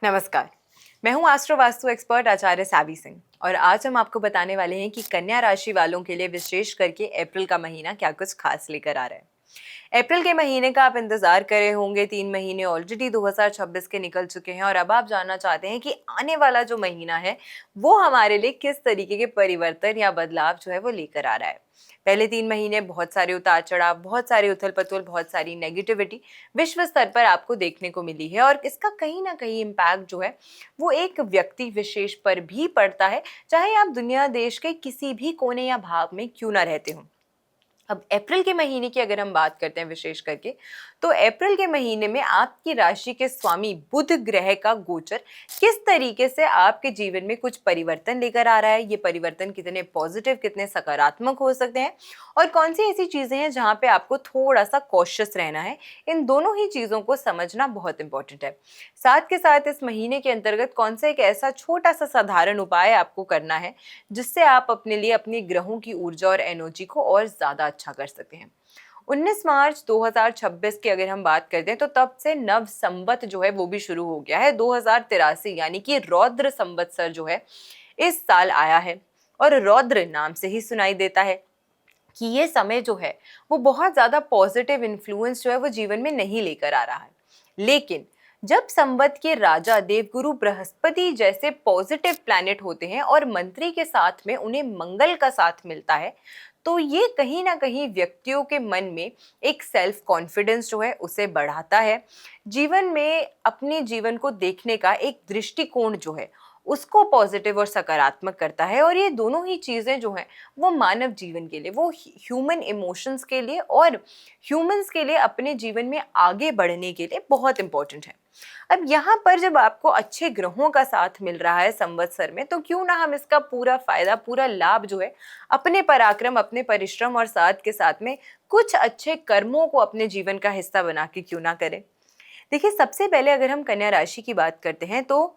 नमस्कार। मैं हूं एस्ट्रो वास्तु एक्सपर्ट आचार्य सावी सिंह और आज हम आपको बताने वाले हैं कि कन्या राशि वालों के लिए विशेष करके अप्रैल का महीना क्या कुछ खास लेकर आ रहा है। अप्रैल के महीने का आप इंतजार कर रहे होंगे। 3 महीने ऑलरेडी 2026 के निकल चुके हैं और अब आप जानना चाहते हैं कि आने वाला जो महीना है वो हमारे लिए किस तरीके के परिवर्तन या बदलाव जो है वो लेकर आ रहा है। पहले 3 महीने बहुत सारे उतार चढ़ाव, बहुत सारे उथल पुथल, बहुत सारी नेगेटिविटी विश्व स्तर पर आपको देखने को मिली है और इसका कहीं ना कहीं इम्पैक्ट जो है वो एक व्यक्ति विशेष पर भी पड़ता है, चाहे आप दुनिया देश के किसी भी कोने या भाग में क्यों ना रहते हो। अब अप्रैल के महीने की अगर हम बात करते हैं विशेष करके, तो अप्रैल के महीने में आपकी राशि के स्वामी बुध ग्रह का गोचर किस तरीके से आपके जीवन में कुछ परिवर्तन लेकर आ रहा है, ये परिवर्तन कितने पॉजिटिव, कितने सकारात्मक हो सकते हैं और कौन सी ऐसी चीजें हैं जहां पे आपको थोड़ा सा कॉशियस रहना है, इन दोनों ही चीजों को समझना बहुत इंपॉर्टेंट है। साथ के साथ इस महीने के अंतर्गत कौन सा एक ऐसा छोटा सा साधारण उपाय आपको करना है जिससे आप अपने लिए अपनी ग्रहों की ऊर्जा और एनर्जी को और ज्यादा अच्छा कर सकते हैं। 19 मार्च 2026 की अगर हम बात करते हैं तो तब से नव संवत जो है वो भी शुरू हो गया है। 2083 यानी कि रौद्र संवत्सर जो है इस साल आया है और रौद्र नाम से ही सुनाई देता है कि ये समय जो है वो बहुत ज्यादा पॉजिटिव इन्फ्लुएंस जो है वो जीवन में नहीं लेकर आ रहा है। लेकिन जब संवत के राजा देवगुरु बृहस्पति जैसे पॉजिटिव प्लैनेट होते हैं और मंत्री के साथ में उन्हें मंगल का साथ मिलता है, तो ये कहीं ना कहीं व्यक्तियों के मन में एक सेल्फ कॉन्फिडेंस जो है उसे बढ़ाता है। जीवन में अपने जीवन को देखने का एक दृष्टिकोण जो है उसको पॉजिटिव और सकारात्मक करता है और ये दोनों ही चीजें जो हैं वो मानव जीवन के लिए, वो ह्यूमन इमोशंस के लिए और ह्यूमंस के लिए अपने जीवन में आगे बढ़ने के लिए बहुत इंपॉर्टेंट है। अब यहाँ पर जब आपको अच्छे ग्रहों का साथ मिल रहा है संवत्सर में, तो क्यों ना हम इसका पूरा फायदा, पूरा लाभ जो है अपने पराक्रम, अपने परिश्रम और साथ के साथ में कुछ अच्छे कर्मों को अपने जीवन का हिस्सा बना के क्यों ना करें। देखिए, सबसे पहले अगर हम कन्या राशि की बात करते हैं तो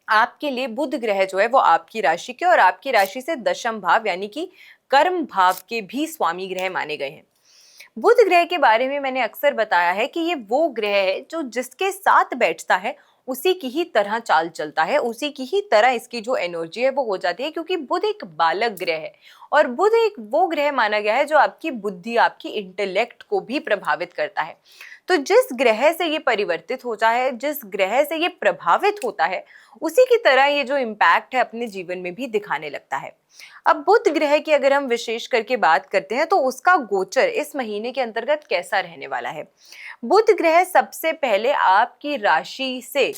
आपके लिए बुध ग्रह जो है वो आपकी राशि के और आपकी राशि से दशम भाव यानी कि कर्म भाव के भी स्वामी ग्रह माने गए हैं। बुध ग्रह के बारे में मैंने अक्सर बताया है कि ये वो ग्रह है जो जिसके साथ बैठता है उसी की ही तरह चाल चलता है, उसी की ही तरह इसकी जो एनर्जी है वो हो जाती है, क्योंकि बुध एक बालक ग्रह है और बुध एक वो ग्रह माना गया है जो आपकी बुद्धि, आपकी इंटेलेक्ट को भी प्रभावित करता है। तो जिस ग्रह से ये परिवर्तित होता है, जिस ग्रह से ये प्रभावित होता है, उसी की तरह ये जो इम्पैक्ट है अपने जीवन में भी दिखाने लगता है। अब बुध ग्रह की अगर हम विशेष करके बात करते हैं तो उसका गोचर इस महीने के अंतर्गत कैसा रहने वाला है। बुध ग्रह सबसे पहले आपकी राशि से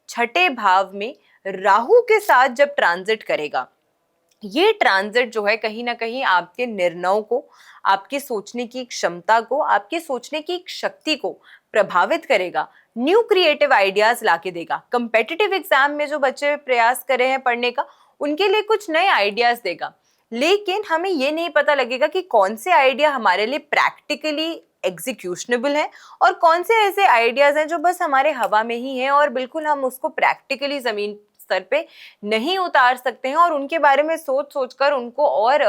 छठे भाव में राहु के साथ जब ट्रांजिट करेगा, ये ट्रांजिट जो है कहीं ना कहीं आपके निर्णयों को, आपके सोचने की क्षमता को, आपके सोचने की शक्ति को प्रभावित करेगा, न्यू क्रिएटिव आइडियाज लाके देगा। कंपेटिटिव एग्जाम में जो बच्चे प्रयास कर रहे हैं पढ़ने का, उनके लिए कुछ नए आइडियाज देगा। लेकिन हमें ये नहीं पता लगेगा कि कौन से आइडिया हमारे लिए प्रैक्टिकली एग्जीक्यूशनेबल है और कौन से ऐसे आइडियाज हैं जो बस हमारे हवा में ही हैं और बिल्कुल हम उसको प्रैक्टिकली जमीन स्तर पे नहीं उतार सकते हैं और उनके बारे में सोच सोच कर उनको और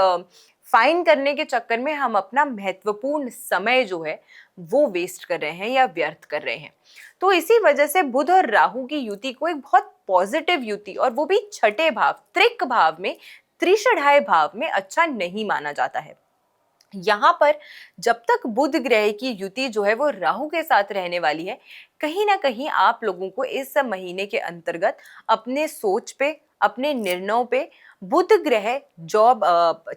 फाइन करने के चक्कर में हम अपना महत्वपूर्ण समय जो है वो वेस्ट कर रहे हैं या व्यर्थ कर रहे हैं। तो इसी वजह से बुध और राहु की युति को एक बहुत पॉजिटिव युति, और वो भी छठे भाव, त्रिक भाव में, त्रिषढ़ाय भाव में अच्छा नहीं माना जाता है। यहाँ पर जब तक बुध ग्रह की युति जो है वो राहु के साथ रहने वाली है, कहीं ना कहीं आप लोगों को इस महीने के अंतर्गत अपने सोच पे, अपने निर्णयों पे, बुध ग्रह जॉब,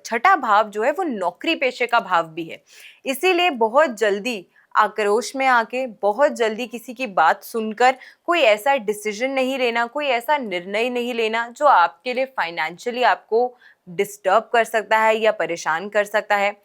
छठा भाव जो है वो नौकरी पेशे का भाव भी है, इसीलिए बहुत जल्दी आक्रोश में आके, बहुत जल्दी किसी की बात सुनकर कोई ऐसा डिसीजन नहीं लेना, कोई ऐसा निर्णय नहीं लेना जो आपके लिए फाइनेंशियली आपको डिस्टर्ब कर सकता है या परेशान कर सकता है।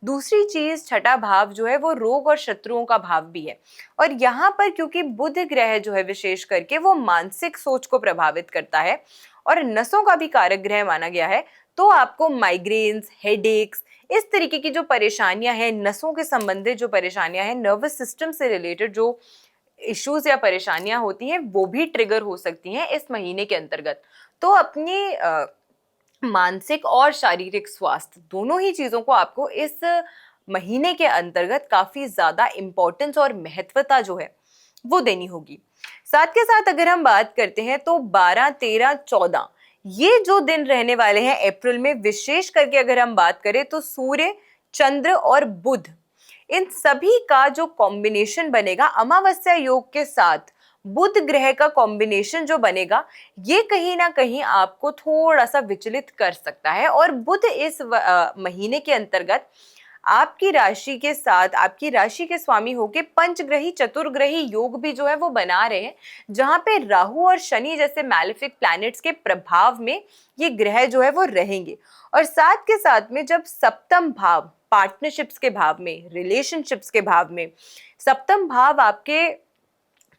दूसरी चीज, छठा भाव जो है वो रोग और शत्रुओं का भाव भी है और यहाँ पर क्योंकि बुध ग्रह जो है विशेष करके वो मानसिक सोच को प्रभावित करता है और नसों का भी कारक ग्रह माना गया है, तो आपको माइग्रेन्स, हेडेक्स, इस तरीके की जो परेशानियां हैं, नसों के संबंधित जो परेशानियां हैं, नर्वस सिस्टम से रिलेटेड जो इश्यूज या परेशानियां होती हैं वो भी ट्रिगर हो सकती हैं इस महीने के अंतर्गत। तो अपनी मानसिक और शारीरिक स्वास्थ्य, दोनों ही चीजों को आपको इस महीने के अंतर्गत काफी ज्यादा इंपॉर्टेंस और महत्वता जो है वो देनी होगी। साथ के साथ अगर हम बात करते हैं तो 12, 13, 14 ये जो दिन रहने वाले हैं अप्रैल में, विशेष करके अगर हम बात करें तो सूर्य, चंद्र और बुध, इन सभी का जो कॉम्बिनेशन बनेगा अमावस्या योग के साथ, बुध ग्रह का कॉम्बिनेशन जो बनेगा, ये कहीं ना कहीं आपको थोड़ा सा विचलित कर सकता है। और बुध इस महीने के अंतर्गत आपकी राशि के साथ, आपकी राशि के स्वामी होके पंचग्रही चतुर्ग्रही योग भी जो है वो बना रहे हैं, जहां पे राहु और शनि जैसे मैलेफिक प्लैनेट्स के प्रभाव में ये ग्रह जो है वो रहेंगे। और साथ के साथ में जब सप्तम भाव, पार्टनरशिप्स के भाव में, रिलेशनशिप्स के भाव में, सप्तम भाव आपके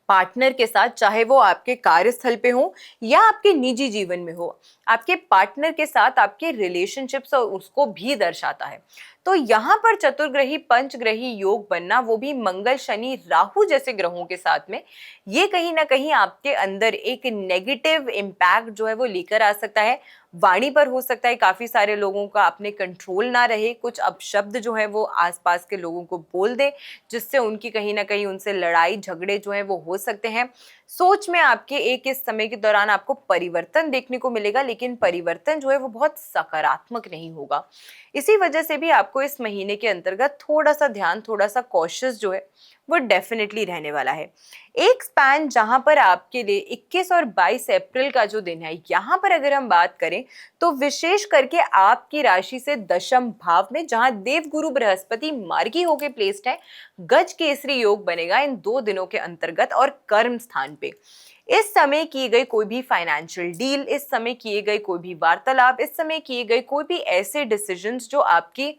पार्टनर के साथ, चाहे वो आपके कार्यस्थल पे हो या आपके निजी जीवन में हो, आपके पार्टनर के साथ आपके रिलेशनशिप्स और उसको भी दर्शाता है। तो यहाँ पर चतुर्ग्रही पंचग्रही योग बनना, वो भी मंगल शनि राहु जैसे ग्रहों के साथ में, ये कहीं ना कहीं आपके अंदर एक नेगेटिव इम्पैक्ट जो है वो लेकर आ सकता है। वाणी पर हो सकता है काफी सारे लोगों का अपने कंट्रोल ना रहे, कुछ अपशब्द जो है वो आसपास के लोगों को बोल दे, जिससे उनकी कहीं ना कहीं उनसे लड़ाई झगड़े जो है वो हो सकते हैं। सोच में आपके एक इस समय के दौरान आपको परिवर्तन देखने को मिलेगा, लेकिन परिवर्तन जो है वो बहुत सकारात्मक नहीं होगा। इसी वजह से भी आपको इस महीने के अंतर्गत थोड़ा सा ध्यान, थोड़ा सा कॉशियस जो है वो डेफिनेटली रहने वाला है। एक स्पैन जहां पर आपके लिए 21 और 22 अप्रैल का जो दिन है, यहाँ पर अगर हम बात करें तो विशेष करके आपकी राशि से दशम भाव में, जहां देवगुरु बृहस्पति मार्गी होके प्लेस्ड है, गज केसरी योग बनेगा इन 2 दिनों के अंतर्गत। और कर्म स्थान पे इस समय किए गए कोई भी फाइनेंशियल डील, इस समय किए गए कोई भी वार्तालाप, इस समय किए गए कोई भी ऐसे डिसीजंस जो आपकी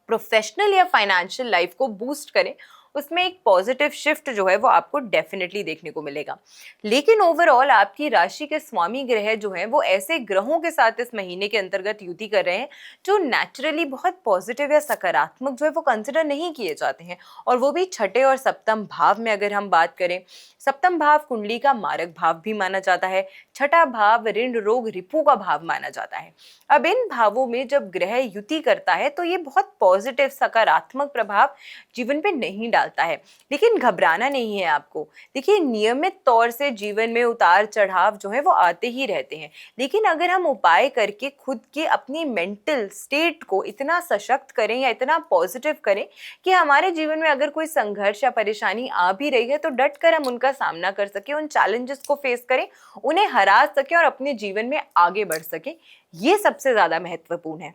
प्रोफेशनल या फाइनेंशियल लाइफ को बूस्ट करें, उसमें एक पॉजिटिव शिफ्ट जो है वो आपको डेफिनेटली देखने को मिलेगा। लेकिन ओवरऑल आपकी राशि के स्वामी ग्रह जो हैं वो ऐसे ग्रहों के साथ इस महीने के अंतर्गत युति कर रहे हैं जो नेचुरली बहुत पॉजिटिव या सकारात्मक जो है वो कंसिडर नहीं किए जाते हैं, और वो भी छठे और सप्तम भाव में। अगर हम बात करें, सप्तम भाव कुंडली का मारक भाव भी माना जाता है, छठा भाव ऋण रोग रिपु का भाव माना जाता है। अब इन भावों में जब ग्रह युति करता है तो ये बहुत पॉजिटिव सकारात्मक प्रभाव जीवन पे नहीं डालता है, लेकिन घबराना नहीं है आपको। देखिए, नियमित तौर से जीवन में उतार चढ़ाव जो है वो आते ही रहते हैं, लेकिन अगर हम उपाय करके खुद के अपनी मेंटल स्टेट को इतना सशक्त करें या इतना पॉजिटिव करें कि हमारे जीवन में अगर कोई संघर्ष या परेशानी आ भी रही है तो डट कर हम उनका सामना कर सकें, उन चैलेंजेस को फेस करें, उन्हें हरा सकें और अपने जीवन में आगे बढ़ सकें, ये सबसे ज्यादा महत्वपूर्ण है।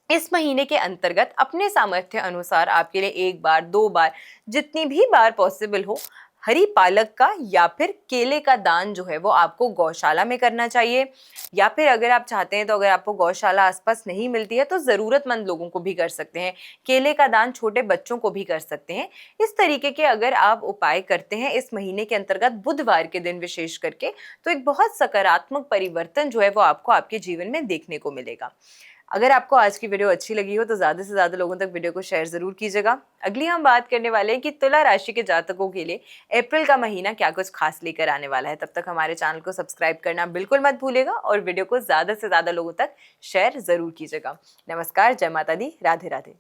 इस महीने के अंतर्गत अपने सामर्थ्य अनुसार आपके लिए 1 बार 2 बार, जितनी भी बार पॉसिबल हो, हरी पालक का या फिर केले का दान जो है वो आपको गौशाला में करना चाहिए। या फिर अगर आप चाहते हैं तो अगर आपको गौशाला आसपास नहीं मिलती है तो ज़रूरतमंद लोगों को भी कर सकते हैं। केले का दान छोटे बच्चों को भी कर सकते हैं। इस तरीके के अगर आप उपाय करते हैं इस महीने के अंतर्गत बुधवार के दिन विशेष करके, तो एक बहुत सकारात्मक परिवर्तन जो है वो आपको आपके जीवन में देखने को मिलेगा। अगर आपको आज की वीडियो अच्छी लगी हो तो ज़्यादा से ज़्यादा लोगों तक वीडियो को शेयर ज़रूर कीजिएगा। अगली हम बात करने वाले हैं कि तुला राशि के जातकों के लिए अप्रैल का महीना क्या कुछ खास लेकर आने वाला है। तब तक हमारे चैनल को सब्सक्राइब करना बिल्कुल मत भूलिएगा और वीडियो को ज़्यादा से ज़्यादा लोगों तक शेयर ज़रूर कीजिएगा। नमस्कार, जय माता दी, राधे राधे।